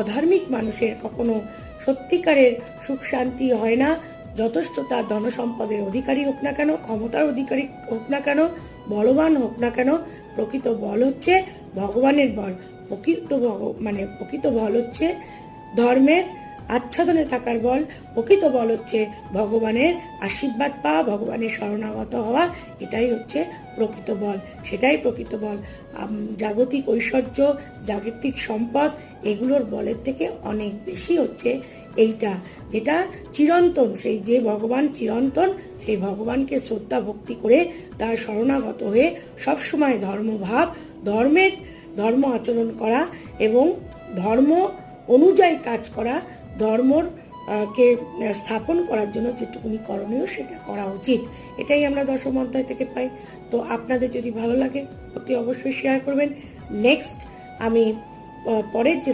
অধার্মিক মানুষের কখনো সত্যিকারের সুখ শান্তি হয় না। যথেষ্ট তার ধন সম্পদের অধিকারী হোক না কেন, ক্ষমতার অধিকারী হোক না কেন, বলবান হোক না কেন, প্রকৃত বল হচ্ছে ভগবানের বল। প্রকৃত বল হচ্ছে ধর্মের আচ্ছাদনে থাকার বল। প্রকৃত বল হচ্ছে ভগবানের আশীর্বাদ পাওয়া, ভগবানের শরণাগত হওয়া। এটাই হচ্ছে প্রকৃত বল, সেটাই প্রকৃত বল। জাগতিক ঐশ্বর্য, জাগতিক সম্পদ, এগুলোর বলের থেকে অনেক বেশি হচ্ছে এইটা, যেটা চিরন্তন। সেই যে ভগবান চিরন্তন, সেই ভগবানকে শ্রদ্ধা ভক্তি করে তার শরণাগত হয়ে সবসময় ধর্মভাব, ধর্ম আচরণ করা এবং ধর্ম অনুযায়ী কাজ করা, কে স্থাপন করার জন্য যেটুকুনি করণীয় সেটা করা উচিত। এটাই আমরা দশম অধ্যায় থেকে পাই। তো আপনাদের যদি ভালো লাগে অতি অবশ্যই শেয়ার করবেন। নেক্সট আমি পরের যে